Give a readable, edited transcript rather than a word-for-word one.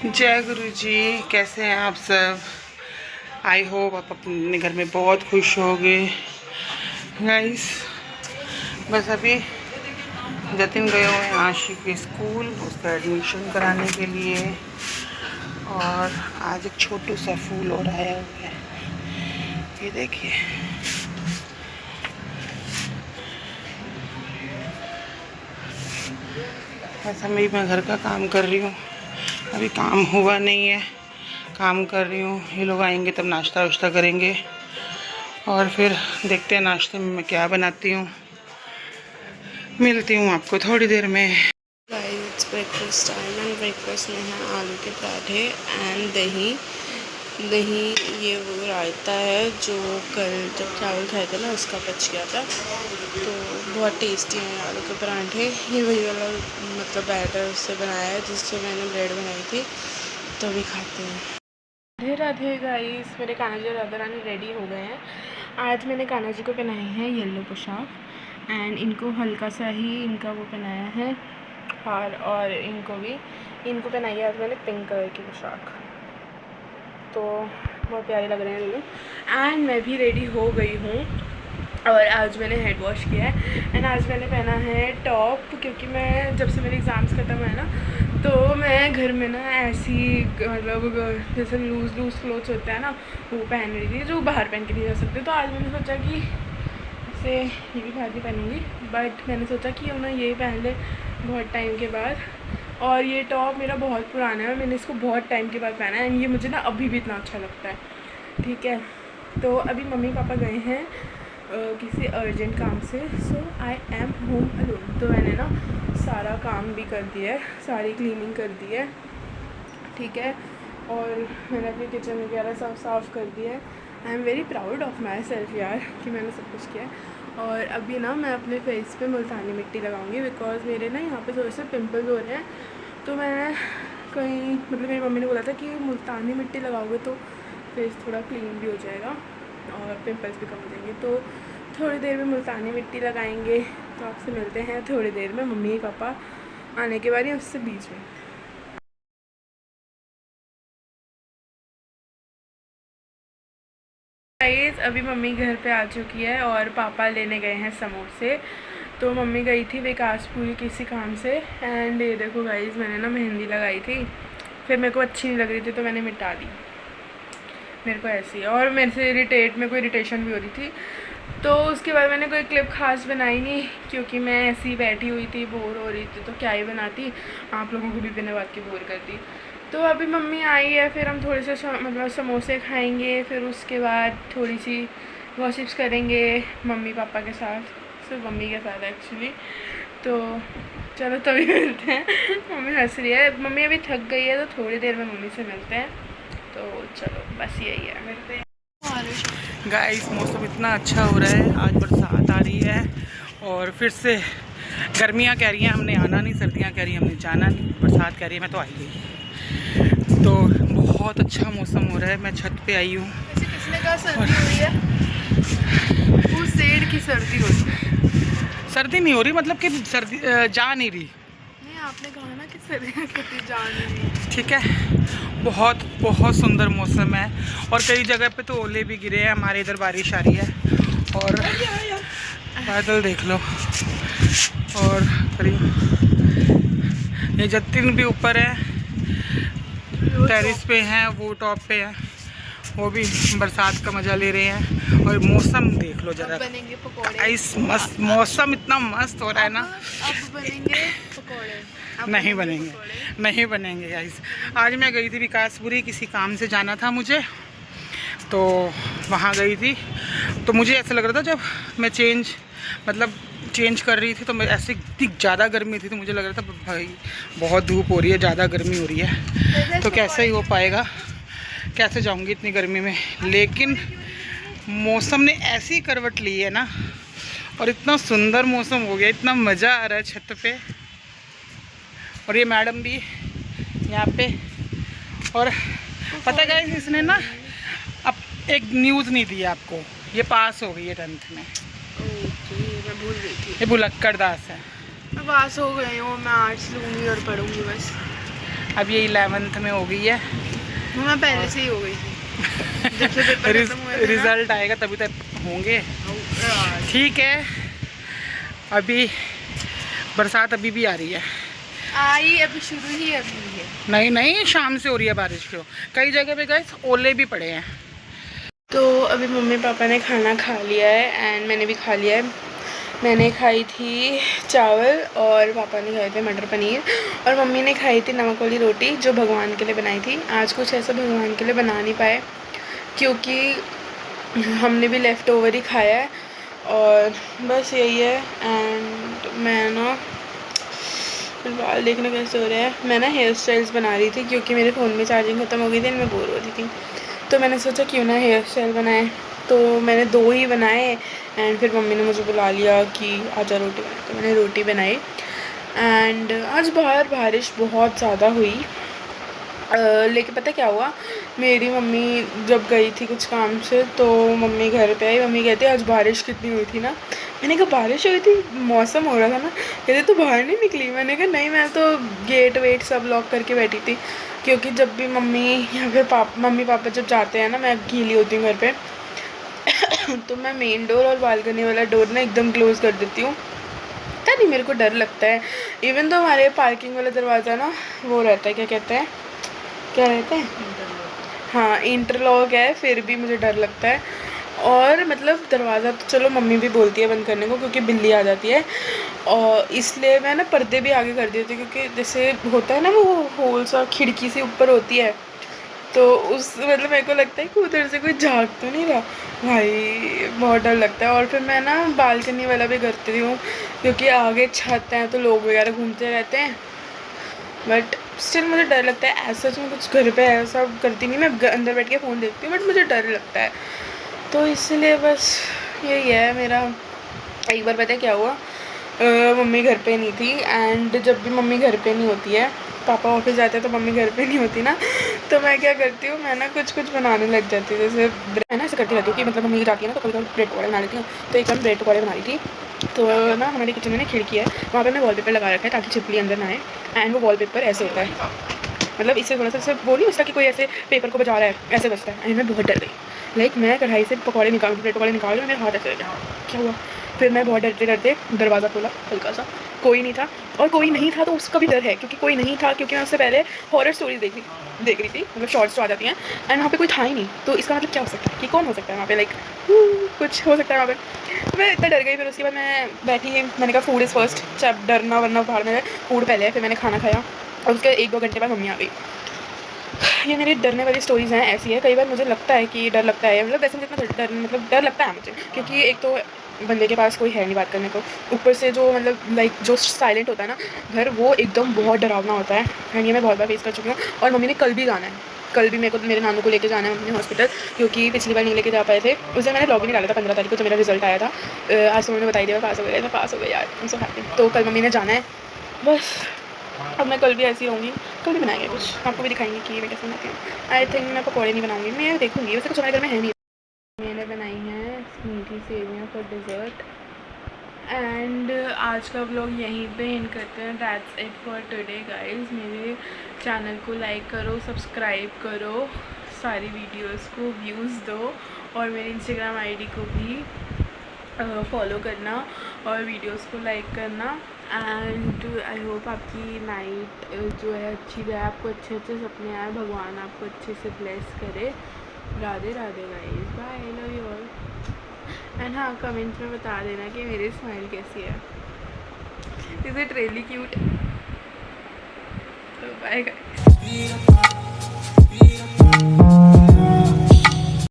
जय गुरु जी। कैसे हैं आप सब? आई होप आप अपने घर में बहुत खुश होंगे गाइस। बस अभी जतिन गए हुए हैं आशिक के स्कूल, उसका एडमिशन कराने के लिए। और आज एक छोटू सा फूल और आया हुआ है, ये देखिए। बस अभी मैं घर का काम कर रही हूँ, अभी काम हुआ नहीं है, काम कर रही हूँ। ये लोग आएंगे तब नाश्ता वाश्ता करेंगे और फिर देखते हैं नाश्ते में मैं क्या बनाती हूँ। मिलती हूँ आपको थोड़ी देर में। Guys breakfast time and breakfast में है आलू के पराठे एंड दही। ये वो रायता है जो कल जब चावल खाए थे ना उसका बच गया था, तो बहुत टेस्टी है आलू के पराठे। ये वही वाला मतलब बैटर उससे बनाया है जिससे मैंने ब्रेड बनाई थी, तो अभी खाते हैं। राधे राधे गाइस, मेरे कान्हा जी और राधा रानी रेडी हो गए हैं। आज मैंने कान्हा जी को पहनाई है येलो पोशाक एंड इनको हल्का सा ही इनका वो पहनाया है हार, और इनको पहनाई है आज मैंने पिंक कलर की पोशाक, तो बहुत प्यारे लग रहे हैं दोनों। एंड मैं भी रेडी हो गई हूँ और आज मैंने हेड वॉश किया है एंड आज मैंने पहना है टॉप, क्योंकि मैं जब से मेरे एग्ज़ाम्स ख़त्म है ना, तो मैं घर में ना ऐसी मतलब जैसे लूज़ क्लोथ्स होते हैं ना वो पहन रही थी जो बाहर पहन के नहीं जा सकते। तो आज मैंने सोचा कि इसे ये भी बाहर नहीं पहनूँगी, बट मैंने सोचा कि ना ये पहन ले बहुत टाइम के बाद। और ये टॉप मेरा बहुत पुराना है, मैंने इसको बहुत टाइम के बाद पहना है एंड ये मुझे ना अभी भी इतना अच्छा लगता है। ठीक है, तो अभी मम्मी पापा गए हैं किसी अर्जेंट काम से, सो आई एम होम अलोन। तो मैंने ना सारा काम भी कर दिया है, सारी क्लीनिंग कर दी है, ठीक है, और मैंने अपनी किचन वगैरह सब साफ़ कर दिया है। I am very proud of my self यार कि मैंने सब कुछ किया है। और अभी ना मैं अपने फेस पे मुल्तानी मिट्टी लगाऊंगी, बिकॉज मेरे ना यहाँ पे थोड़े से पिंपल्स हो रहे हैं। तो मैं कहीं मतलब मेरी मम्मी ने बोला था कि मुल्तानी मिट्टी लगाओगे तो फेस थोड़ा क्लीन भी हो जाएगा और पिंपल्स भी कम हो जाएंगे। तो थोड़ी देर में मुल्तानी मिट्टी लगाएंगे, तो आपसे मिलते हैं थोड़ी देर में मम्मी पापा आने के बाद या उससे बीच में। गाइस अभी मम्मी घर पे आ चुकी है और पापा लेने गए हैं समोसे। तो मम्मी गई थी विकासपुरी किसी काम से एंड ये देखो गाइस मैंने ना मेहंदी लगाई थी, फिर मेरे को अच्छी नहीं लग रही थी तो मैंने मिटा दी, मेरे को ऐसी। और मेरे से मेरे को इरिटेशन भी हो रही थी, तो उसके बाद मैंने कोई क्लिप खास बनाई नहीं, क्योंकि मैं ऐसी बैठी हुई थी बोर हो रही थी, तो क्या ही बनाती, आप लोगों को भी बिना बात की बोर करती। तो अभी मम्मी आई है, फिर हम थोड़े से मतलब समोसे खाएंगे, फिर उसके बाद थोड़ी सी गॉसिप्स करेंगे मम्मी पापा के साथ, सिर्फ मम्मी के साथ एक्चुअली। तो चलो तभी मिलते हैं। मम्मी हंस रही है, मम्मी अभी थक गई है तो थोड़ी देर में मम्मी से मिलते हैं। तो चलो बस यही है, मिलते हैं। गाइस मौसम इतना अच्छा हो रहा है, आज बरसात आ रही है और फिर से गर्मियाँ कह रही हैं हमने आना नहीं, सर्दियाँ कह रही हैं हमने जाना नहीं, बरसात कह रही है मैं तो आई गई। तो बहुत अच्छा मौसम हो रहा है, मैं छत पे आई हूँ। किसने कहा सर्दी हो रही है? वो सेड की सर्दी हो रही है। सर्दी नहीं हो रही, मतलब कि सर्दी जा नहीं रही। नहीं आपने कहा ना कि सर्दियाँ कितनी जा नहीं रही। ठीक है, बहुत बहुत सुंदर मौसम है और कई जगह पे तो ओले भी गिरे हैं। हमारे इधर बारिश आ रही है और बादल देख लो। और ये जतिन भी ऊपर है, टेरिस पे हैं, वो टॉप पे है, वो भी बरसात का मज़ा ले रहे हैं। और मौसम देख लो जरा, बनेंगे पकोड़े। इस मस्त मौसम इतना मस्त हो रहा है ना। अब बनेंगे पकोड़े। नहीं बनेंगे, नहीं बनेंगे गाइस। आज मैं गई थी विकासपुरी, किसी काम से जाना था मुझे, तो वहाँ गई थी। तो मुझे ऐसा लग रहा था जब मैं चेंज कर रही थी, तो मैं ऐसे इतनी ज़्यादा गर्मी थी, तो मुझे लग रहा था भाई बहुत धूप हो रही है, ज़्यादा गर्मी हो रही है, तो कैसे ही हो पाएगा, कैसे जाऊँगी इतनी गर्मी में। लेकिन मौसम ने ऐसी करवट ली है ना, और इतना सुंदर मौसम हो गया, इतना मज़ा आ रहा है छत पे। और ये मैडम भी यहाँ पे। और पता है इसने ना अब एक न्यूज़ नहीं दी आपको, ये पास हो गई है 10th में। मैं भूल गई थी। ये भुलक्कड़ दास है। मैं पास हो गई हूँ, मैं आर्ट्स लूँगी और पढ़ूँगी बस। अब ये 11th में हो गई है। वो मैं पहले से ही हो गई थी, जब से पेपर खत्म हुए थे ना। रिजल्ट आएगा तभी तक होंगे। ठीक है, अभी बरसात अभी भी आ रही है। आई अभी शुरू ही अभी है। नहीं नहीं, शाम से हो रही है बारिश। क्यों, कई जगह पे गाइस ओले भी पड़े हैं। तो अभी मम्मी पापा ने खाना खा लिया है एंड मैंने भी खा लिया है। मैंने खाई थी चावल और पापा ने खाए थे मटर पनीर, और मम्मी ने खाई थी नमक वाली रोटी जो भगवान के लिए बनाई थी। आज कुछ ऐसा भगवान के लिए बना नहीं पाए क्योंकि हमने भी लेफ़्ट ओवर ही खाया है, और बस यही है। एंड मैं ना बाल देखने कैसे हो रहे हैं। मैं ना हेयर स्टाइल्स बना रही थी क्योंकि मेरे फ़ोन में चार्जिंग ख़त्म हो गई थी, मैं बोर हो रही थी, तो मैंने सोचा क्यों ना हेयर स्टाइल बनाए। तो मैंने 2 ही बनाए एंड फिर मम्मी ने मुझे बुला लिया कि आजा रोटी बनाए, तो मैंने रोटी बनाई। एंड आज बाहर बारिश बहुत ज़्यादा हुई, लेकिन पता क्या हुआ, मेरी मम्मी जब गई थी कुछ काम से तो मम्मी घर पे आई। मम्मी कहती आज बारिश कितनी हुई थी ना। मैंने कहा बारिश हुई थी, मौसम हो रहा था ना। कहते तो बाहर नहीं निकली। मैंने कहा नहीं, मैं तो गेट वेट सब लॉक करके बैठी थी, क्योंकि जब भी मम्मी या फिर मम्मी पापा जब जाते हैं ना, मैं अकेली होती हूँ घर पे तो मैं मेन डोर और बालकनी वाला डोर ना एकदम क्लोज़ कर देती हूँ। पता नहीं, मेरे को डर लगता है। इवन तो हमारे पार्किंग वाला दरवाज़ा ना वो रहता है, क्या कहते हैं, क्या रहता है, हाँ इंटरलॉक है, फिर भी मुझे डर लगता है। और मतलब दरवाज़ा तो चलो मम्मी भी बोलती है बंद करने को क्योंकि बिल्ली आ जाती है, और इसलिए मैं ना पर्दे भी आगे कर देती हूँ, क्योंकि जैसे होता है ना वो होल सा खिड़की से ऊपर होती है, तो उस मतलब मेरे को लगता है कि उधर से कोई झाँक तो नहीं रहा। भाई बहुत डर लगता है। और फिर मैं ना बालकनी वाला भी करती हूँ क्योंकि आगे छत हैं तो लोग वगैरह घूमते रहते हैं, बट स्टिल मुझे डर लगता है। ऐसा मैं कुछ घर पे ऐसा करती नहीं, मैं अंदर बैठ के फ़ोन देखती हूँ, बट मुझे डर लगता है, तो इसलिए बस यही है मेरा। एक बार पता है क्या हुआ, मम्मी घर पे नहीं थी, एंड जब भी मम्मी घर पे नहीं होती है, पापा ऑफिस जाते हैं तो मम्मी घर पे नहीं होती ना, तो मैं क्या करती हूँ, मैं ना कुछ बनाने लग जाती हूँ। जैसे मैं ना ऐसे करती रहती हूँ कि मतलब मम्मी जाती है ना तो कभी कभी ब्रेड पकौड़े बना लेती हूँ। तो एक बार ब्रेड पकौड़े बना रही थी, तो ना हमारी किचन में ना खिड़की है, वहाँ पे मैं वॉलपेपर लगा रखा है ताकि छिपकली अंदर ना आए। एंड वो वॉलपेपर ऐसे होता है, मतलब इससे थोड़ा सा वो नहीं बचता कि कोई ऐसे पेपर को बचा रहा है, ऐसे बचता है। एंड मैं बहुत डर गई, लाइक मैं कढ़ाई से पकौड़े निकाल ब्रेड पकौड़े निकाल रही हूँ, मेरा हाथ ऐसे हो गया, क्या हुआ। फिर मैं बहुत डरते डरते दरवाज़ा खोला, हल्का सा कोई नहीं था, और कोई नहीं था तो उसका भी डर है क्योंकि कोई नहीं था, क्योंकि मैं उससे पहले हॉरर स्टोरीज देख रही थी, मतलब शॉर्ट्स जो आ जाती हैं, एंड वहाँ पे कोई था ही नहीं, तो इसका मतलब क्या हो सकता है कि कौन हो सकता है वहाँ पे, लाइक कुछ हो सकता है वहाँ पे। मैं इतना डर गई। फिर उसके बाद मैं बैठी, मैंने कहा फूड इज़ फर्स्ट, चाहे डरना वरना बाहर में फूड पहले है। फिर मैंने खाना खाया और उसके 1-2 घंटे बाद मम्मी आ गई। ये मेरी डरने वाली स्टोरीज़ हैं, ऐसी है। कई बार मुझे लगता है कि डर लगता है, मतलब वैसे मुझे इतना डर लगता है मुझे, क्योंकि एक तो बंदे के पास कोई है नहीं बात करने को, ऊपर से जो मतलब लाइक जो साइलेंट होता है ना घर, वो एकदम बहुत डरावना होता है। एंड ये मैं बहुत बार फेस कर चुकी हूँ। और मम्मी ने कल भी जाना है, कल भी मेरे को मेरे नानू को लेके जाना है मम्मी ने हॉस्पिटल, क्योंकि पिछली बार नहीं लेके जा पाए थे। उस दिन मैंने ब्लॉग भी नहीं डाला था 15 तारीख को, तो मेरा रिजल्ट आया था। आज तो मैंने बताई दिया पास हो गया था, पास हो गया यार, आई एम सो हैप्पी। तो कल मम्मी ने जाना है, बस अब मैं कल भी ऐसी रहूँगी। कल भी बनाएंगे कुछ, आपको भी दिखाएंगे कि मैं कैसे बनाती हूँ। आई थिंक मैं पकौड़े नहीं बनाऊँगी, मैं देखूँगी, वैसे कुछ हमारे घर में है नहीं। मैंने बनाई हैं मीठी सेवियाँ फॉर डिज़र्ट। एंड आज का व्लॉग यहीं पे एंड करते हैं। That's it for today guys. मेरे चैनल को लाइक करो, सब्सक्राइब करो, सारी वीडियोस को व्यूज़ दो, और मेरे इंस्टाग्राम आईडी को भी फॉलो करना और वीडियोस को लाइक करना। एंड आई होप आपकी नाइट जो है अच्छी जाए, आपको अच्छे अच्छे सपने आए, भगवान आपको अच्छे से ब्लेस करे। Radhe Radhe guys, bye, love you all. And हाँ, कमेंट में बता देना कि मेरी स्माइल कैसी है, इज इट रियली क्यूट। तो बाय गाइस।